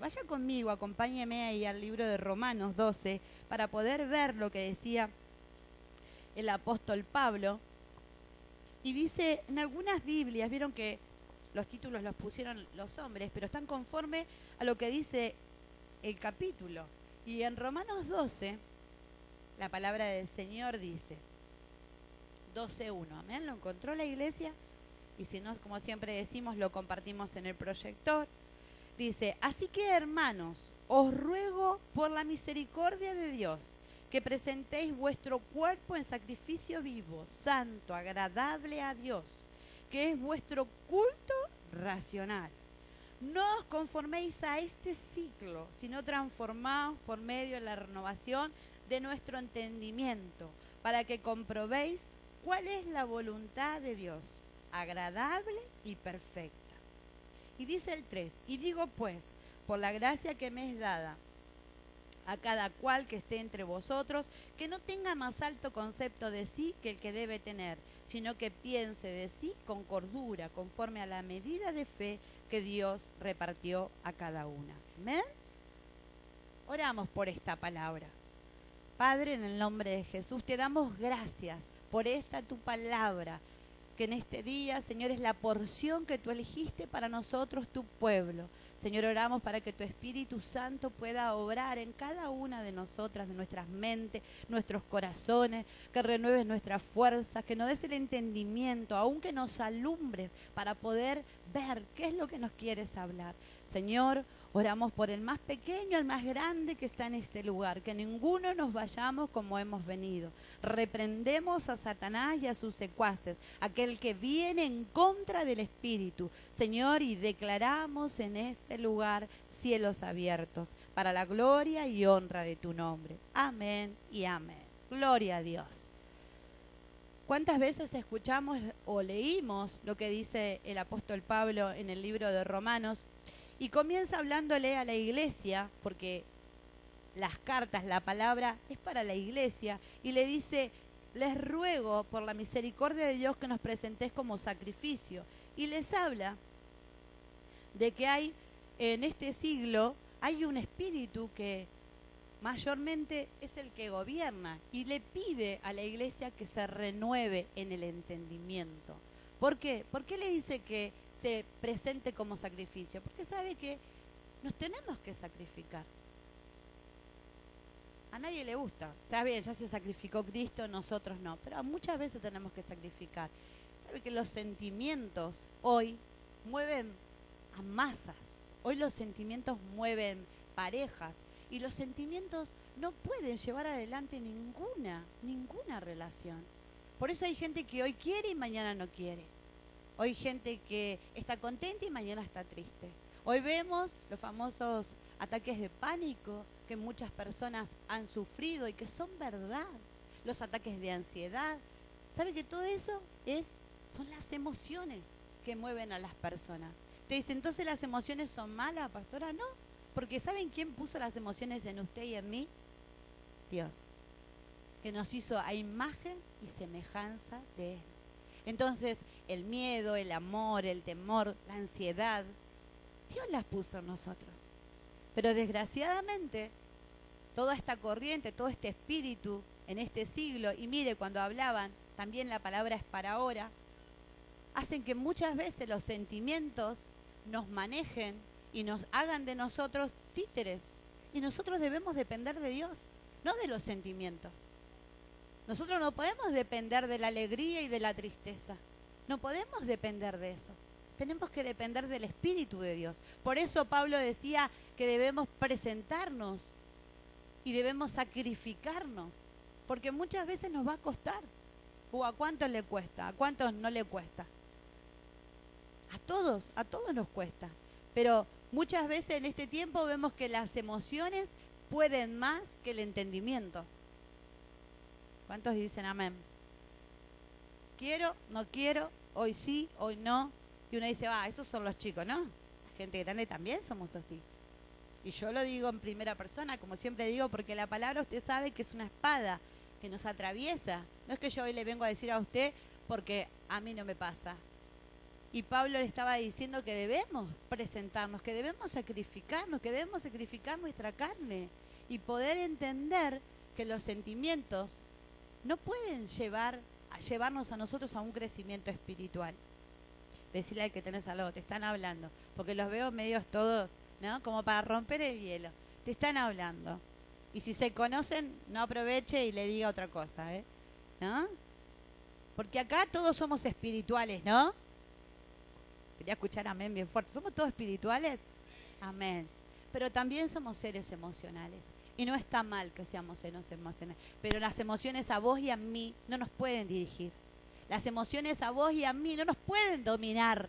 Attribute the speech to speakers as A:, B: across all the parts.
A: Vaya conmigo, acompáñeme ahí al libro de Romanos 12 para poder ver lo que decía el apóstol Pablo. Y dice, en algunas Biblias, vieron que los títulos los pusieron los hombres, pero están conforme a lo que dice el capítulo. Y en Romanos 12, la palabra del Señor dice, 12:1, amén, ¿lo encontró la iglesia? Y si no, como siempre decimos, lo compartimos en el proyector. Dice, así que hermanos, os ruego por la misericordia de Dios, que presentéis vuestro cuerpo en sacrificio vivo, santo, agradable a Dios, que es vuestro culto racional. No os conforméis a este ciclo, sino transformaos por medio de la renovación de nuestro entendimiento, para que comprobéis cuál es la voluntad de Dios, agradable y perfecta. Y dice el 3, y digo pues, por la gracia que me es dada, a cada cual que esté entre vosotros, que no tenga más alto concepto de sí que el que debe tener, sino que piense de sí con cordura, conforme a la medida de fe que Dios repartió a cada una. ¿Amén? Oramos por esta palabra. Padre, en el nombre de Jesús, te damos gracias por esta tu palabra, que en este día, Señor, es la porción que tú elegiste para nosotros, tu pueblo. Señor, oramos para que tu Espíritu Santo pueda obrar en cada una de nosotras, de nuestras mentes, nuestros corazones, que renueves nuestras fuerzas, que nos des el entendimiento, aun que nos alumbres para poder ver qué es lo que nos quieres hablar. Señor, oramos por el más pequeño, el más grande que está en este lugar, que ninguno nos vayamos como hemos venido. Reprendemos a Satanás y a sus secuaces, aquel que viene en contra del Espíritu, Señor, y declaramos en este lugar cielos abiertos para la gloria y honra de tu nombre. Amén y amén. Gloria a Dios. ¿Cuántas veces escuchamos o leímos lo que dice el apóstol Pablo en el libro de Romanos? Y comienza hablándole a la iglesia, porque las cartas, la palabra es para la iglesia, y le dice, les ruego por la misericordia de Dios que nos presentéis como sacrificio. Y les habla de que hay en este siglo, hay un espíritu que mayormente es el que gobierna y le pide a la iglesia que se renueve en el entendimiento. ¿Por qué? ¿Por qué le dice que se presente como sacrificio? Porque sabe que nos tenemos que sacrificar. A nadie le gusta. Está bien, ya se sacrificó Cristo, nosotros no. Pero muchas veces tenemos que sacrificar. ¿Sabe que los sentimientos hoy mueven a masas? Hoy los sentimientos mueven parejas. Y los sentimientos no pueden llevar adelante ninguna relación. Por eso hay gente que hoy quiere y mañana no quiere. Hoy hay gente que está contenta y mañana está triste. Hoy vemos los famosos ataques de pánico que muchas personas han sufrido y que son verdad. Los ataques de ansiedad. ¿Sabe que todo eso son las emociones que mueven a las personas? Te dice, entonces las emociones son malas, pastora. No, porque ¿saben quién puso las emociones en usted y en mí? Dios, que nos hizo a imagen y semejanza de Él. Entonces, el miedo, el amor, el temor, la ansiedad, Dios las puso en nosotros. Pero desgraciadamente, toda esta corriente, todo este espíritu en este siglo, y mire, cuando hablaban, también la palabra es para ahora, hacen que muchas veces los sentimientos nos manejen y nos hagan de nosotros títeres. Y nosotros debemos depender de Dios, no de los sentimientos. Nosotros no podemos depender de la alegría y de la tristeza. No podemos depender de eso. Tenemos que depender del Espíritu de Dios. Por eso Pablo decía que debemos presentarnos y debemos sacrificarnos. Porque muchas veces nos va a costar. ¿O a cuántos le cuesta? ¿A cuántos no le cuesta? A todos nos cuesta. Pero muchas veces en este tiempo vemos que las emociones pueden más que el entendimiento. ¿Cuántos dicen amén? Quiero, no quiero, hoy sí, hoy no. Y uno dice, esos son los chicos, ¿no? La gente grande también somos así. Y yo lo digo en primera persona, como siempre digo, porque la palabra usted sabe que es una espada que nos atraviesa. No es que yo hoy le vengo a decir a usted porque a mí no me pasa. Y Pablo le estaba diciendo que debemos presentarnos, que debemos sacrificarnos, que debemos sacrificar nuestra carne y poder entender que los sentimientos no pueden llevarnos a nosotros a un crecimiento espiritual. Decirle al que tenés al lado, te están hablando, porque los veo medios todos, ¿no? Como para romper el hielo. Te están hablando. Y si se conocen, no aproveche y le diga otra cosa, ¿no? Porque acá todos somos espirituales, ¿no? Quería escuchar amén bien fuerte. ¿Somos todos espirituales? Amén. Pero también somos seres emocionales. Y no está mal que seamos seres emocionales. Pero las emociones a vos y a mí no nos pueden dirigir. Las emociones a vos y a mí no nos pueden dominar.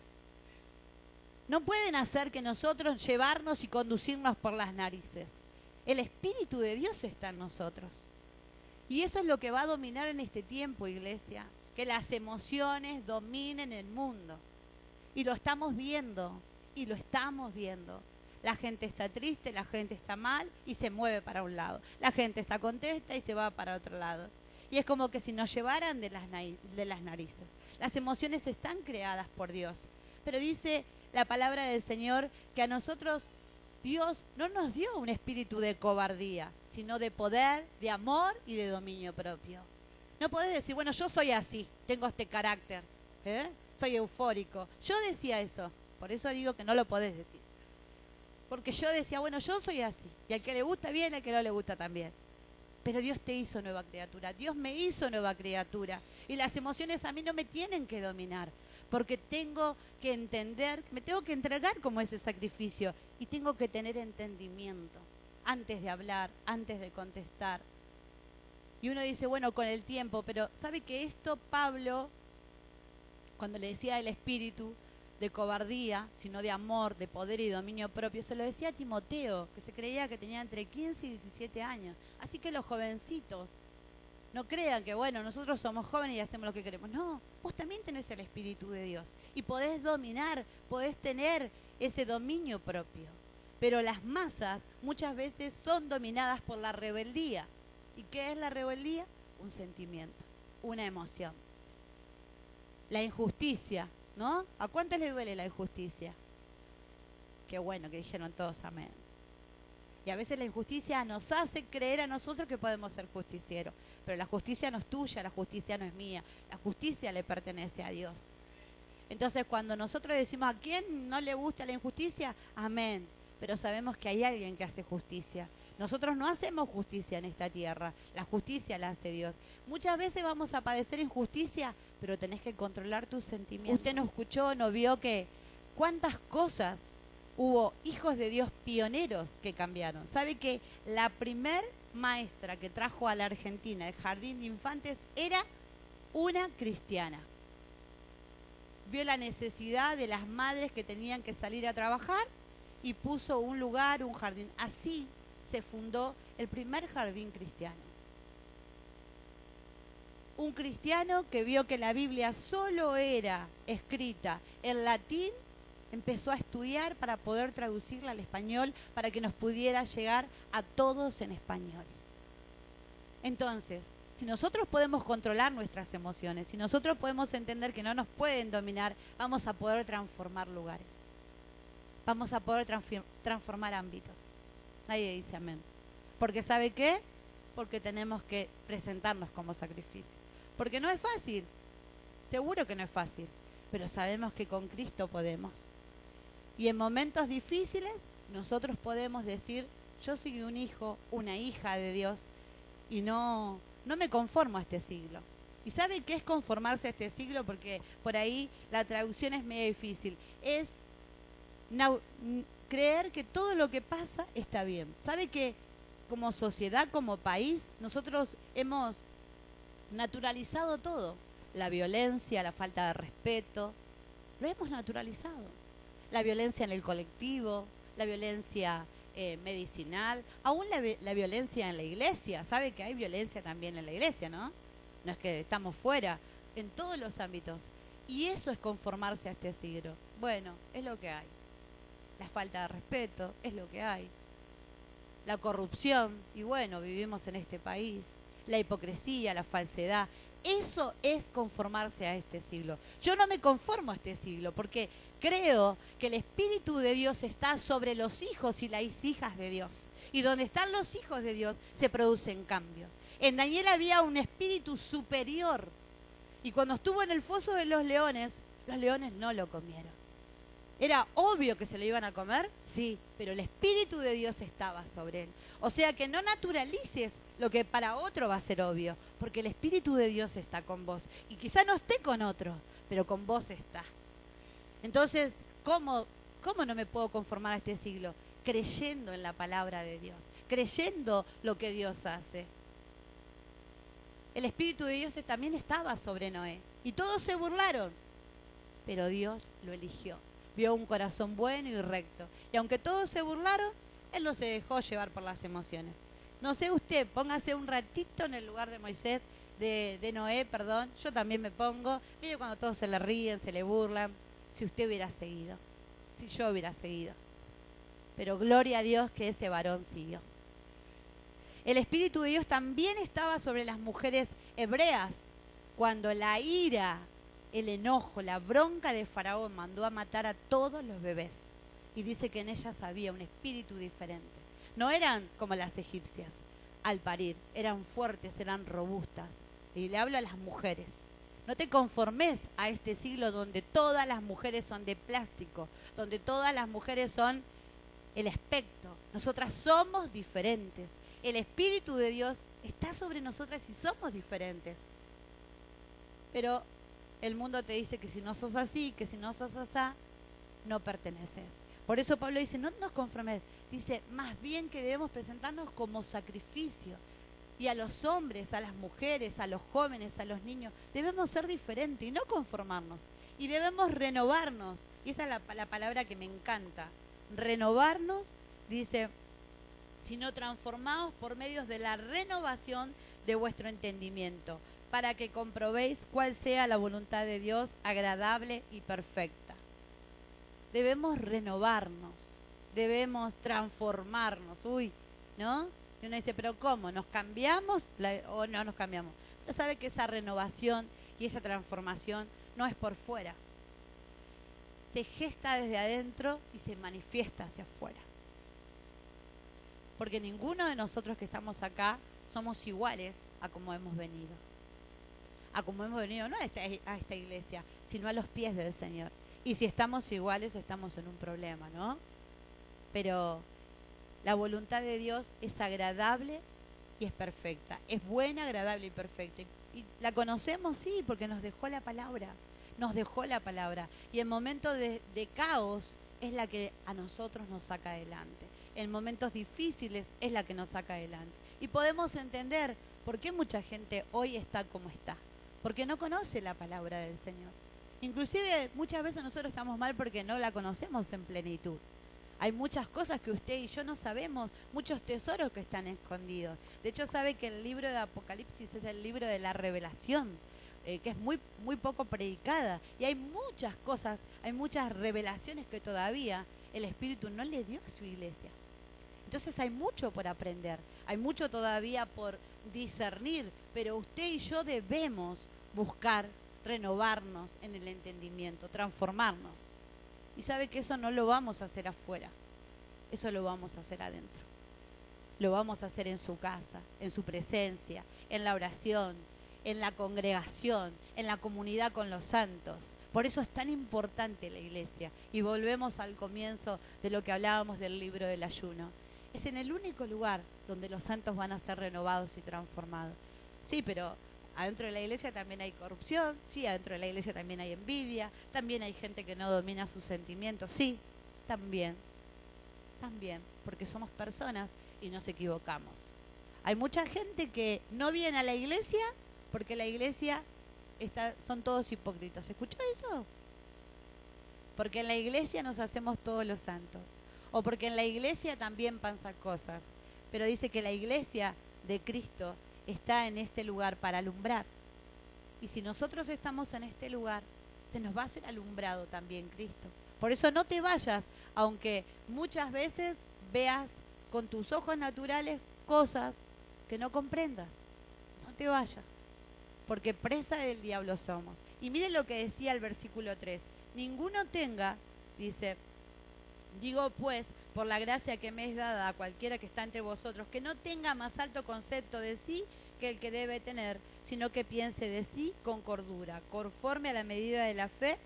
A: No pueden hacer que nosotros llevarnos y conducirnos por las narices. El Espíritu de Dios está en nosotros. Y eso es lo que va a dominar en este tiempo, iglesia. Que las emociones dominen el mundo. Y lo estamos viendo, y lo estamos viendo. La gente está triste, la gente está mal y se mueve para un lado. La gente está contenta y se va para otro lado. Y es como que si nos llevaran de las narices. Las emociones están creadas por Dios. Pero dice la palabra del Señor que a nosotros Dios no nos dio un espíritu de cobardía, sino de poder, de amor y de dominio propio. No podés decir, bueno, yo soy así, tengo este carácter, soy eufórico. Yo decía eso, por eso digo que no lo podés decir. Porque yo decía, bueno, yo soy así, y al que le gusta bien, al que no le gusta también. Pero Dios te hizo nueva criatura, Dios me hizo nueva criatura. Y las emociones a mí no me tienen que dominar, porque tengo que entender, me tengo que entregar como ese sacrificio y tengo que tener entendimiento antes de hablar, antes de contestar. Y uno dice, bueno, con el tiempo, pero ¿sabe que esto Pablo, cuando le decía el espíritu de cobardía, sino de amor, de poder y dominio propio, se lo decía a Timoteo, que se creía que tenía entre 15 y 17 años. Así que los jovencitos, no crean que, bueno, nosotros somos jóvenes y hacemos lo que queremos. No, vos también tenés el Espíritu de Dios y podés dominar, podés tener ese dominio propio. Pero las masas muchas veces son dominadas por la rebeldía. ¿Y qué es la rebeldía? Un sentimiento, una emoción. La injusticia, ¿no? ¿A cuántos les duele la injusticia? Qué bueno que dijeron todos amén. Y a veces la injusticia nos hace creer a nosotros que podemos ser justicieros. Pero la justicia no es tuya, la justicia no es mía. La justicia le pertenece a Dios. Entonces cuando nosotros decimos a quién no le gusta la injusticia, amén. Pero sabemos que hay alguien que hace justicia. Nosotros no hacemos justicia en esta tierra, la justicia la hace Dios. Muchas veces vamos a padecer injusticia, pero tenés que controlar tus sentimientos. Usted no escuchó, no vio que cuántas cosas hubo hijos de Dios pioneros que cambiaron. ¿Sabe que la primer maestra que trajo a la Argentina el jardín de infantes era una cristiana? Vio la necesidad de las madres que tenían que salir a trabajar y puso un lugar, un jardín. Así se fundó el primer jardín cristiano. Un cristiano que vio que la Biblia solo era escrita en latín, empezó a estudiar para poder traducirla al español, para que nos pudiera llegar a todos en español. Entonces, si nosotros podemos controlar nuestras emociones, si nosotros podemos entender que no nos pueden dominar, vamos a poder transformar lugares. Vamos a poder transformar ámbitos. Nadie dice amén. Porque ¿sabe qué? Porque tenemos que presentarnos como sacrificio. Porque no es fácil. Seguro que no es fácil. Pero sabemos que con Cristo podemos. Y en momentos difíciles nosotros podemos decir, yo soy un hijo, una hija de Dios y no me conformo a este siglo. ¿Y sabe qué es conformarse a este siglo? Porque por ahí la traducción es medio difícil. Es creer que todo lo que pasa está bien. ¿Sabe que como sociedad, como país, nosotros hemos naturalizado todo? La violencia, la falta de respeto, lo hemos naturalizado. La violencia en el colectivo, la violencia medicinal, aún la violencia en la iglesia. ¿Sabe que hay violencia también en la iglesia, no? No es que estamos fuera, en todos los ámbitos. Y eso es conformarse a este siglo. Bueno, es lo que hay. La falta de respeto es lo que hay. La corrupción, y bueno, vivimos en este país. La hipocresía, la falsedad. Eso es conformarse a este siglo. Yo no me conformo a este siglo porque creo que el Espíritu de Dios está sobre los hijos y las hijas de Dios. Y donde están los hijos de Dios se producen cambios. En Daniel había un espíritu superior. Y cuando estuvo en el foso de los leones no lo comieron. ¿Era obvio que se lo iban a comer? Sí, pero el Espíritu de Dios estaba sobre él. O sea que no naturalices lo que para otro va a ser obvio, porque el Espíritu de Dios está con vos. Y quizá no esté con otro, pero con vos está. Entonces, ¿cómo no me puedo conformar a este siglo? Creyendo en la palabra de Dios, creyendo lo que Dios hace. El Espíritu de Dios también estaba sobre Noé. Y todos se burlaron, pero Dios lo eligió. Vio un corazón bueno y recto. Y aunque todos se burlaron, él no se dejó llevar por las emociones. No sé usted, póngase un ratito en el lugar de Moisés, de Noé, perdón. Yo también me pongo. Mire cuando todos se le ríen, se le burlan. Si usted hubiera seguido, si yo hubiera seguido. Pero gloria a Dios que ese varón siguió. El Espíritu de Dios también estaba sobre las mujeres hebreas cuando la ira, el enojo, la bronca de Faraón mandó a matar a todos los bebés. Y dice que en ellas había un espíritu diferente. No eran como las egipcias al parir, eran fuertes, eran robustas. Y le hablo a las mujeres. No te conformes a este siglo donde todas las mujeres son de plástico, donde todas las mujeres son el aspecto. Nosotras somos diferentes. El Espíritu de Dios está sobre nosotras y somos diferentes. Pero el mundo te dice que si no sos así, que si no sos asá, no perteneces. Por eso Pablo dice, no nos conformes. Dice, más bien que debemos presentarnos como sacrificio. Y a los hombres, a las mujeres, a los jóvenes, a los niños, debemos ser diferentes y no conformarnos. Y debemos renovarnos. Y esa es la palabra que me encanta. Renovarnos, dice, sino transformados por medios de la renovación de vuestro entendimiento, para que comprobéis cuál sea la voluntad de Dios, agradable y perfecta. Debemos renovarnos, debemos transformarnos. ¿No? Y uno dice, pero ¿cómo? ¿Nos cambiamos o no nos cambiamos? Pero sabe que esa renovación y esa transformación no es por fuera. Se gesta desde adentro y se manifiesta hacia afuera. Porque ninguno de nosotros que estamos acá somos iguales a como hemos venido. A como hemos venido, no a esta iglesia, sino a los pies del Señor. Y si estamos iguales, estamos en un problema, ¿no? Pero la voluntad de Dios es agradable y es perfecta. Es buena, agradable y perfecta. Y la conocemos, sí, porque nos dejó la palabra. Nos dejó la palabra. Y en momentos de caos es la que a nosotros nos saca adelante. En momentos difíciles es la que nos saca adelante. Y podemos entender por qué mucha gente hoy está como está. Porque no conoce la palabra del Señor. Inclusive muchas veces nosotros estamos mal porque no la conocemos en plenitud. Hay muchas cosas que usted y yo no sabemos, muchos tesoros que están escondidos. De hecho, sabe que el libro de Apocalipsis es el libro de la revelación, que es muy poco predicada. Y hay muchas cosas, hay muchas revelaciones que todavía el Espíritu no le dio a su iglesia. Entonces hay mucho por aprender, hay mucho todavía por discernir, pero usted y yo debemos buscar renovarnos en el entendimiento, transformarnos. Y sabe que eso no lo vamos a hacer afuera, eso lo vamos a hacer adentro. Lo vamos a hacer en su casa, en su presencia, en la oración, en la congregación, en la comunidad con los santos. Por eso es tan importante la iglesia. Y volvemos al comienzo de lo que hablábamos del libro del ayuno. Es en el único lugar donde los santos van a ser renovados y transformados. Sí, pero adentro de la iglesia también hay corrupción, sí, adentro de la iglesia también hay envidia, también hay gente que no domina sus sentimientos, sí, también, porque somos personas y nos equivocamos. Hay mucha gente que no viene a la iglesia porque la iglesia son todos hipócritas. ¿Escuchó eso? Porque en la iglesia nos hacemos todos los santos. O porque en la iglesia también pasan cosas. Pero dice que la iglesia de Cristo está en este lugar para alumbrar. Y si nosotros estamos en este lugar, se nos va a hacer alumbrado también Cristo. Por eso no te vayas, aunque muchas veces veas con tus ojos naturales cosas que no comprendas. No te vayas, porque presa del diablo somos. Y miren lo que decía el versículo 3. Ninguno tenga, dice, digo pues, por la gracia que me es dada a cualquiera que está entre vosotros, que no tenga más alto concepto de sí que el que debe tener, sino que piense de sí con cordura, conforme a la medida de la fe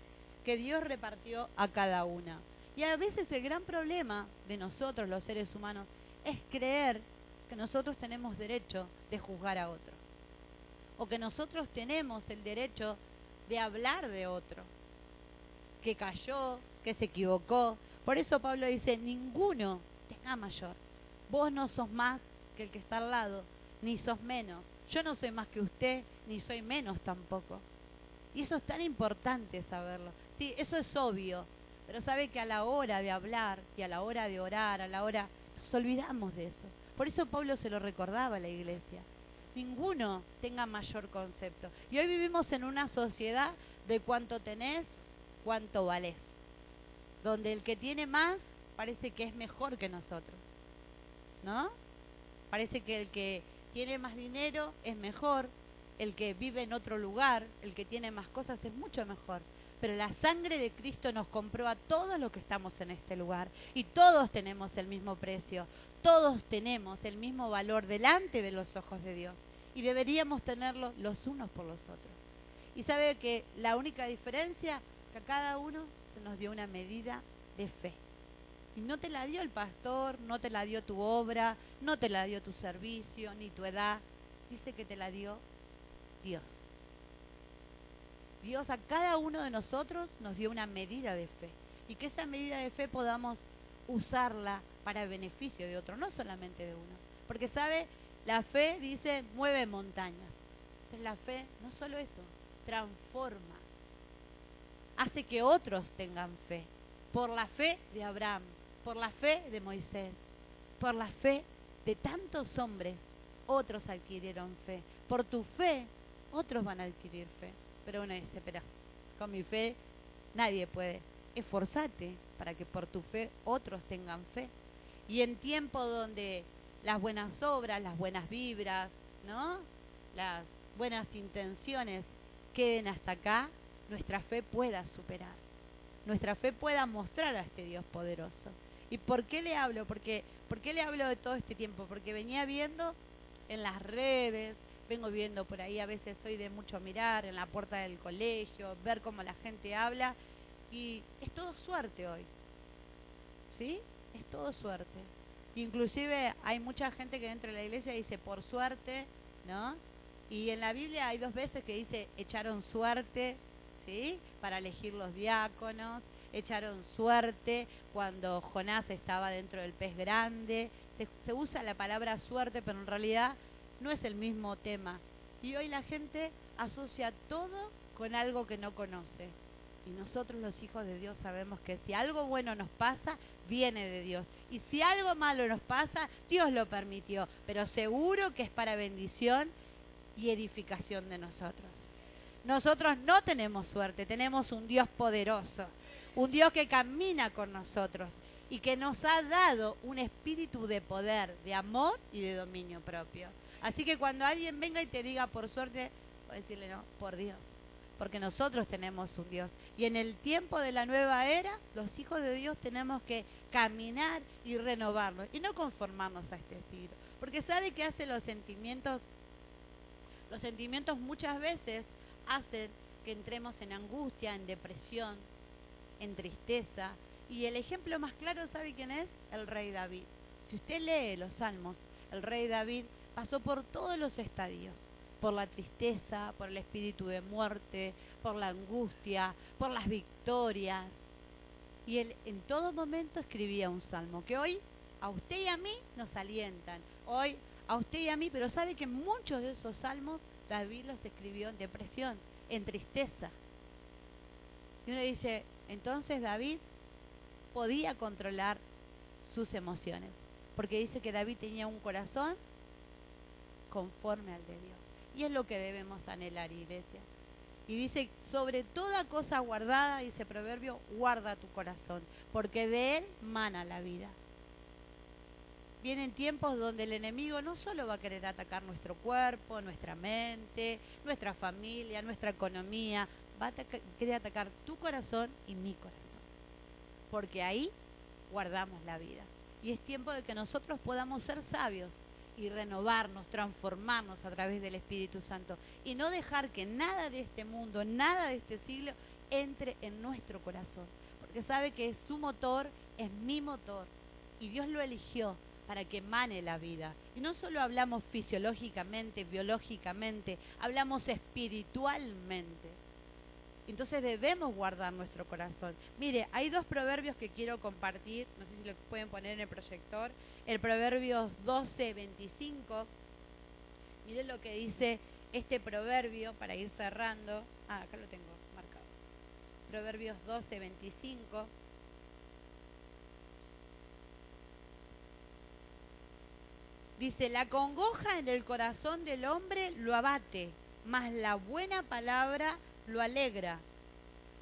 A: que Dios repartió a cada una. Y a veces el gran problema de nosotros, los seres humanos, es creer que nosotros tenemos derecho de juzgar a otro, o que nosotros tenemos el derecho de hablar de otro, que cayó, que se equivocó. Por eso Pablo dice, ninguno tenga mayor. Vos no sos más que el que está al lado, ni sos menos. Yo no soy más que usted, ni soy menos tampoco. Y eso es tan importante saberlo. Sí, eso es obvio, pero sabe que a la hora de hablar y a la hora de orar, nos olvidamos de eso. Por eso Pablo se lo recordaba a la iglesia. Ninguno tenga mayor concepto. Y hoy vivimos en una sociedad de cuánto tenés, cuánto valés, donde el que tiene más parece que es mejor que nosotros, ¿no? Parece que el que tiene más dinero es mejor, el que vive en otro lugar, el que tiene más cosas es mucho mejor. Pero la sangre de Cristo nos compró a todos los que estamos en este lugar. Y todos tenemos el mismo precio. Todos tenemos el mismo valor delante de los ojos de Dios. Y deberíamos tenerlo los unos por los otros. Y sabe que la única diferencia, que a cada uno se nos dio una medida de fe. Y no te la dio el pastor, no te la dio tu obra, no te la dio tu servicio, ni tu edad. Dice que te la dio Dios. Dios a cada uno de nosotros nos dio una medida de fe. Y que esa medida de fe podamos usarla para el beneficio de otro, no solamente de uno. Porque sabe, la fe, dice, mueve montañas. Pero la fe, no solo eso, transforma. Hace que otros tengan fe. Por la fe de Abraham, por la fe de Moisés, por la fe de tantos hombres, otros adquirieron fe. Por tu fe, otros van a adquirir fe. Pero uno dice, pero con mi fe nadie puede. Esforzate para que por tu fe otros tengan fe. Y en tiempo donde las buenas obras, las buenas vibras, ¿no? Las buenas intenciones queden hasta acá, nuestra fe pueda superar. Nuestra fe pueda mostrar a este Dios poderoso. ¿Y por qué le hablo? ¿Por qué le hablo de todo este tiempo? Porque venía viendo en las redes, vengo viendo por ahí, a veces soy de mucho mirar en la puerta del colegio, ver cómo la gente habla, y es todo suerte hoy, ¿sí? Es todo suerte. Inclusive hay mucha gente que dentro de la iglesia dice por suerte, ¿no? Y en la Biblia hay 2 veces que dice echaron suerte, ¿sí? Para elegir los diáconos, echaron suerte cuando Jonás estaba dentro del pez grande. Se usa la palabra suerte, pero en realidad no es el mismo tema. Y hoy la gente asocia todo con algo que no conoce. Y nosotros los hijos de Dios sabemos que si algo bueno nos pasa, viene de Dios. Y si algo malo nos pasa, Dios lo permitió. Pero seguro que es para bendición y edificación de nosotros. Nosotros no tenemos suerte, tenemos un Dios poderoso. Un Dios que camina con nosotros y que nos ha dado un espíritu de poder, de amor y de dominio propio. Así que cuando alguien venga y te diga por suerte, voy a decirle no, por Dios. Porque nosotros tenemos un Dios. Y en el tiempo de la nueva era, los hijos de Dios tenemos que caminar y renovarnos. Y no conformarnos a este siglo. Porque ¿sabe qué hacen los sentimientos? Los sentimientos muchas veces hacen que entremos en angustia, en depresión, en tristeza. Y el ejemplo más claro, ¿sabe quién es? El rey David. Si usted lee los salmos, el rey David pasó por todos los estadios. Por la tristeza, por el espíritu de muerte, por la angustia, por las victorias. Y él en todo momento escribía un salmo que hoy a usted y a mí nos alientan. Hoy a usted y a mí, pero sabe que muchos de esos salmos David los escribió en depresión, en tristeza. Y uno dice, entonces David podía controlar sus emociones, porque dice que David tenía un corazón conforme al de Dios. Y es lo que debemos anhelar, iglesia. Y dice, sobre toda cosa guardada, dice Proverbio, guarda tu corazón, porque de él mana la vida. vienen tiempos donde el enemigo no solo va a querer atacar nuestro cuerpo, nuestra mente, nuestra familia, nuestra economía, va a querer atacar tu corazón y mi corazón. Porque ahí guardamos la vida. Y es tiempo de que nosotros podamos ser sabios y renovarnos, transformarnos a través del Espíritu Santo. Y no dejar que nada de este mundo, nada de este siglo entre en nuestro corazón. Porque sabe que su motor es mi motor. Y Dios lo eligió para que emane la vida. Y no solo hablamos fisiológicamente, biológicamente, hablamos espiritualmente. Entonces debemos guardar nuestro corazón. Mire, hay 2 proverbios que quiero compartir, no sé si lo pueden poner en el proyector. El Proverbios 12:25. Miren lo que dice este proverbio para ir cerrando. Acá lo tengo marcado. Proverbios 12:25. Dice, la congoja en el corazón del hombre lo abate, mas la buena palabra lo alegra.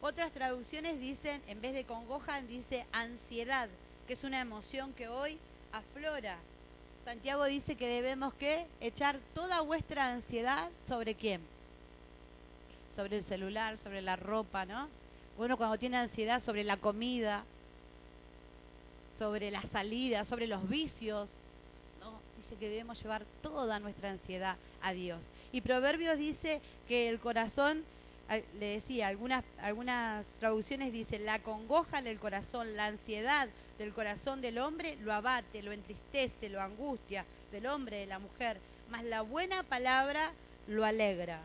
A: Otras traducciones dicen, en vez de congoja, dice ansiedad, que es una emoción que hoy aflora. Santiago dice que debemos ¿qué? Echar toda vuestra ansiedad ¿sobre quién? Sobre el celular, sobre la ropa, ¿no? Uno cuando tiene ansiedad sobre la comida, sobre la salida, sobre los vicios, ¿no? Dice que debemos llevar toda nuestra ansiedad a Dios. Y Proverbios dice que el corazón, le decía, algunas traducciones dicen, la congoja en el corazón, la ansiedad del corazón del hombre lo abate, lo entristece, lo angustia, del hombre, de la mujer, mas la buena palabra lo alegra.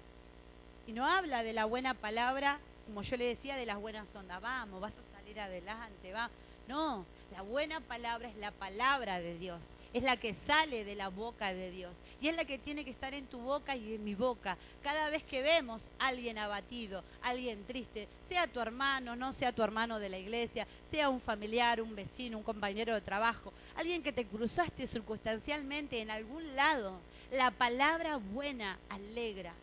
A: Y no habla de la buena palabra, como yo le decía, de las buenas ondas, vamos, vas a salir adelante, va. No, la buena palabra es la palabra de Dios. Es la que sale de la boca de Dios. Y es la que tiene que estar en tu boca y en mi boca. Cada vez que vemos a alguien abatido, alguien triste, sea tu hermano, no sea tu hermano de la iglesia, sea un familiar, un vecino, un compañero de trabajo, alguien que te cruzaste circunstancialmente en algún lado, la palabra buena alegra.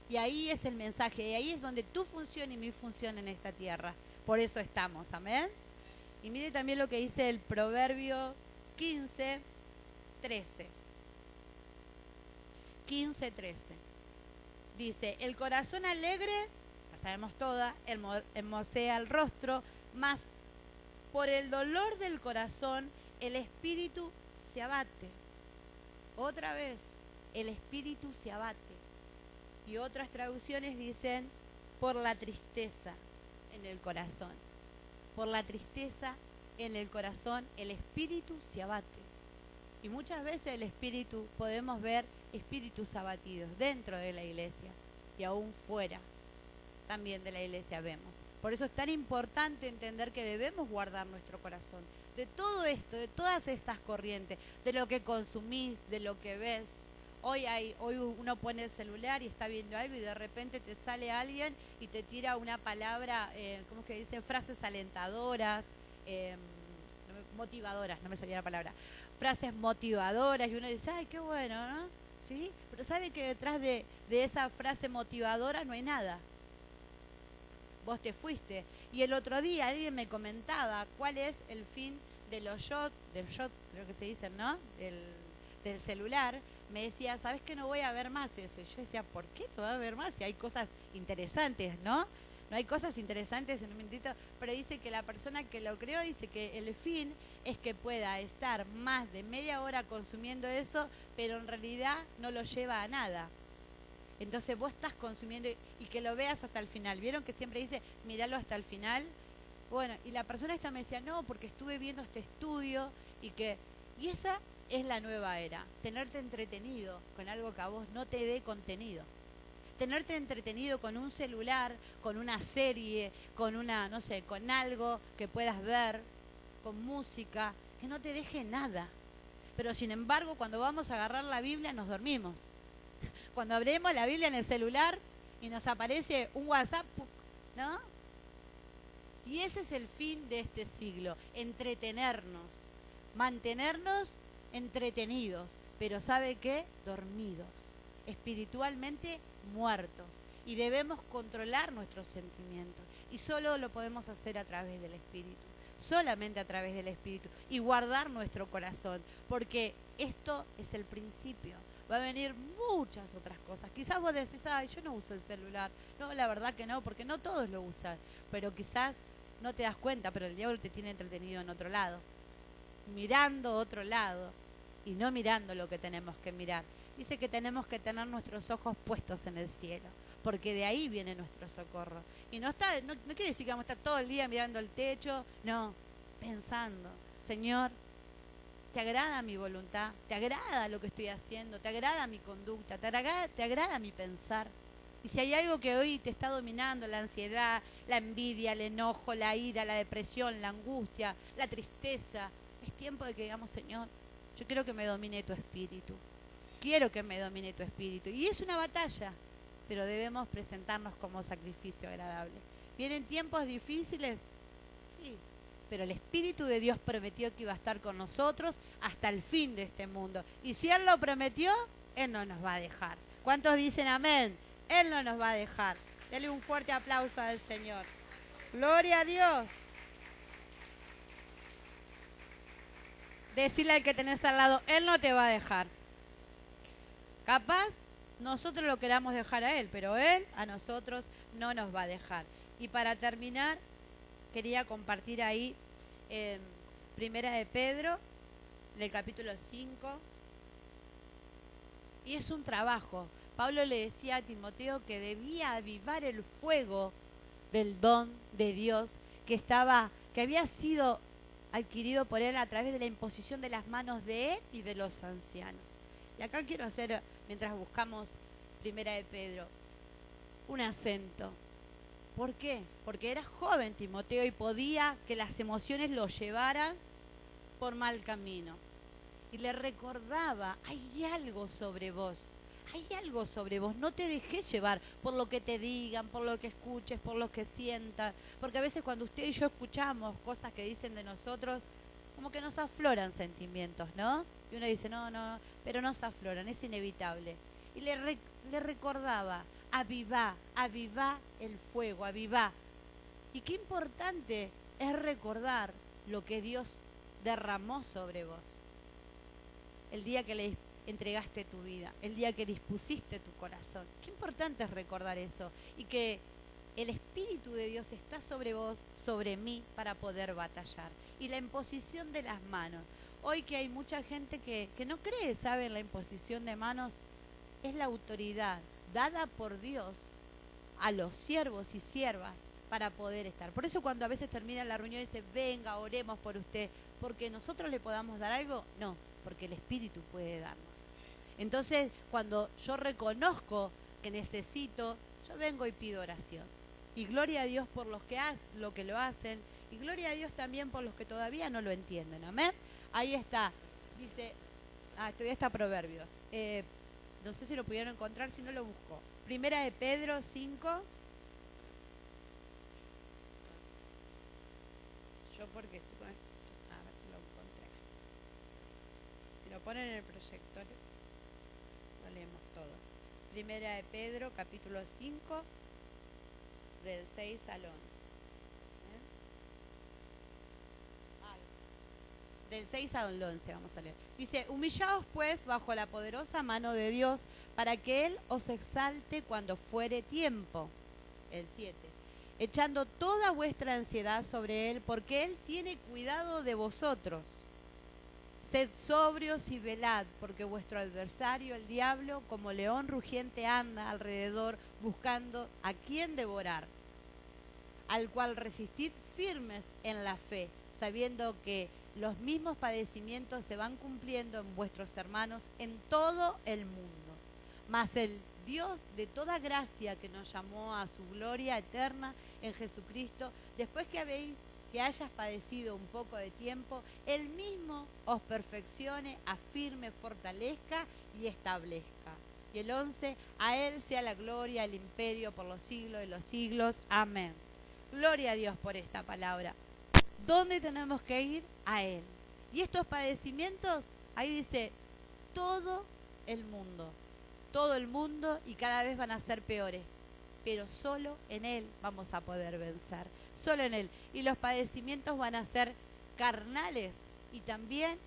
A: Y ahí es el mensaje, y ahí es donde tu función y mi función en esta tierra. Por eso estamos, amén. Y mire también lo que dice el Proverbio 15:13. 15:13. Dice, el corazón alegre, la sabemos toda, hermosea el rostro, mas por el dolor del corazón el espíritu se abate. Otra vez, el espíritu se abate. Y otras traducciones dicen, por la tristeza en el corazón. Por la tristeza en el corazón el espíritu se abate. Y muchas veces el espíritu, podemos ver espíritus abatidos dentro de la iglesia y aún fuera también de la iglesia vemos. Por eso es tan importante entender que debemos guardar nuestro corazón de todo esto, de todas estas corrientes, de lo que consumís, de lo que ves. Hoy uno pone el celular y está viendo algo y de repente te sale alguien y te tira una palabra, ¿cómo es que dicen? Frases alentadoras, motivadoras, no me salía la palabra. Frases motivadoras y uno dice, ay, qué bueno, ¿no? ¿Sí? Pero sabe que detrás de esa frase motivadora no hay nada. Vos te fuiste. Y el otro día alguien me comentaba cuál es el fin de los shot, creo que se dicen, ¿no? Del celular. Me decía, ¿sabes qué? No voy a ver más eso. Y yo decía, ¿por qué no va a ver más? Si hay cosas interesantes, ¿no? No hay cosas interesantes en un minutito, pero dice que la persona que lo creó dice que el fin es que pueda estar más de media hora consumiendo eso, pero en realidad no lo lleva a nada. Entonces vos estás consumiendo y que lo veas hasta el final. ¿Vieron que siempre dice, míralo hasta el final? Bueno, y la persona esta me decía, no, porque estuve viendo este estudio y esa es la nueva era, tenerte entretenido con algo que a vos no te dé contenido. Tenerte entretenido con un celular, con una serie, con una, no sé, con algo que puedas ver, con música, que no te deje nada. Pero sin embargo, cuando vamos a agarrar la Biblia, nos dormimos. Cuando abrimos la Biblia en el celular y nos aparece un WhatsApp, ¿no? Y ese es el fin de este siglo, entretenernos, mantenernos entretenidos, pero ¿sabe qué? Dormidos, espiritualmente muertos. Y debemos controlar nuestros sentimientos. Y solo lo podemos hacer a través del Espíritu. solamente a través del Espíritu y guardar nuestro corazón, porque esto es el principio. Va a venir muchas otras cosas. Quizás vos decís, ay, yo no uso el celular. No, la verdad que no, porque no todos lo usan. Pero quizás no te das cuenta, pero el diablo te tiene entretenido en otro lado, mirando otro lado y no mirando lo que tenemos que mirar. Dice que tenemos que tener nuestros ojos puestos en el cielo, porque de ahí viene nuestro socorro. Y no quiere decir que vamos a estar todo el día mirando el techo, no, pensando, Señor, ¿te agrada mi voluntad? ¿Te agrada lo que estoy haciendo? ¿Te agrada mi conducta? ¿Te agrada mi pensar? Y si hay algo que hoy te está dominando, la ansiedad, la envidia, el enojo, la ira, la depresión, la angustia, la tristeza, es tiempo de que digamos, Señor, yo quiero que me domine tu espíritu. Quiero que me domine tu espíritu. Y es una batalla, pero debemos presentarnos como sacrificio agradable. ¿Vienen tiempos difíciles? Sí, pero el Espíritu de Dios prometió que iba a estar con nosotros hasta el fin de este mundo. Y si Él lo prometió, Él no nos va a dejar. ¿Cuántos dicen amén? Él no nos va a dejar. Dele un fuerte aplauso al Señor. Gloria a Dios. Decirle al que tenés al lado, Él no te va a dejar. Capaz nosotros lo queramos dejar a Él, pero Él a nosotros no nos va a dejar. Y para terminar, quería compartir ahí Primera de Pedro, del capítulo 5. Y es un trabajo. Pablo le decía a Timoteo que debía avivar el fuego del don de Dios que había sido adquirido por él a través de la imposición de las manos de él y de los ancianos. Y acá quiero hacer, mientras buscamos Primera de Pedro, un acento. ¿Por qué? Porque era joven Timoteo y podía que las emociones lo llevaran por mal camino. Y le recordaba, hay algo sobre vos, no te dejes llevar por lo que te digan, por lo que escuches, por lo que sientas, porque a veces cuando usted y yo escuchamos cosas que dicen de nosotros, como que nos afloran sentimientos, ¿no? Y uno dice, no, pero nos afloran, es inevitable. Y le recordaba, avivá el fuego, avivá. Y qué importante es recordar lo que Dios derramó sobre vos. El día que le entregaste tu vida, el día que dispusiste tu corazón. Qué importante es recordar eso. Y que el Espíritu de Dios está sobre vos, sobre mí, para poder batallar. Y la imposición de las manos. Hoy que hay mucha gente que no cree, ¿sabe? La imposición de manos es la autoridad dada por Dios a los siervos y siervas para poder estar. Por eso cuando a veces termina la reunión y dice, venga, oremos por usted, porque nosotros le podamos dar algo, no, porque el Espíritu puede darnos. Entonces, cuando yo reconozco que necesito, yo vengo y pido oración. Y gloria a Dios por los que lo que lo hacen, y gloria a Dios también por los que todavía no lo entienden. Amén. Ahí está. Dice, todavía está Proverbios. No sé si lo pudieron encontrar, si no lo busco. Primera de Pedro 5. Yo porque estoy con esto, a ver si lo encontré. Si lo ponen en el proyector, lo leemos todo. Primera de Pedro, capítulo 5, del 6 al 11. Del 6 al 11 vamos a leer. Dice, humillaos pues bajo la poderosa mano de Dios, para que Él os exalte cuando fuere tiempo. El 7. Echando toda vuestra ansiedad sobre Él, porque Él tiene cuidado de vosotros. Sed sobrios y velad, porque vuestro adversario, el diablo, como león rugiente anda alrededor, buscando a quien devorar. Al cual resistid firmes en la fe, sabiendo que los mismos padecimientos se van cumpliendo en vuestros hermanos en todo el mundo. Mas el Dios de toda gracia, que nos llamó a su gloria eterna en Jesucristo, después que hayas padecido un poco de tiempo, Él mismo os perfeccione, afirme, fortalezca y establezca. Y el 11, a Él sea la gloria, el imperio por los siglos de los siglos. Amén. Gloria a Dios por esta palabra. ¿Dónde tenemos que ir? A Él. Y estos padecimientos, ahí dice, todo el mundo, y cada vez van a ser peores. Pero solo en Él vamos a poder vencer. solo en Él. Y los padecimientos van a ser carnales y también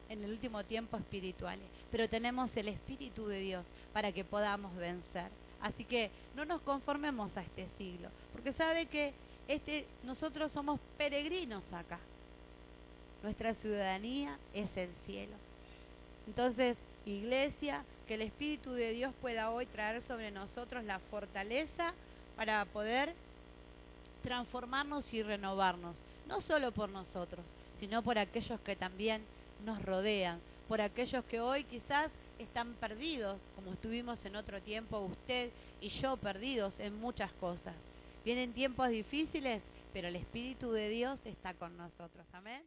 A: en el último tiempo espirituales. Pero tenemos el Espíritu de Dios para que podamos vencer. Así que no nos conformemos a este siglo, porque sabe que nosotros somos peregrinos acá. Nuestra ciudadanía es el cielo. Entonces, iglesia, que el Espíritu de Dios pueda hoy traer sobre nosotros la fortaleza para poder transformarnos y renovarnos, no solo por nosotros, sino por aquellos que también nos rodean, por aquellos que hoy quizás están perdidos, como estuvimos en otro tiempo usted y yo perdidos en muchas cosas. Vienen tiempos difíciles, pero el Espíritu de Dios está con nosotros. Amén.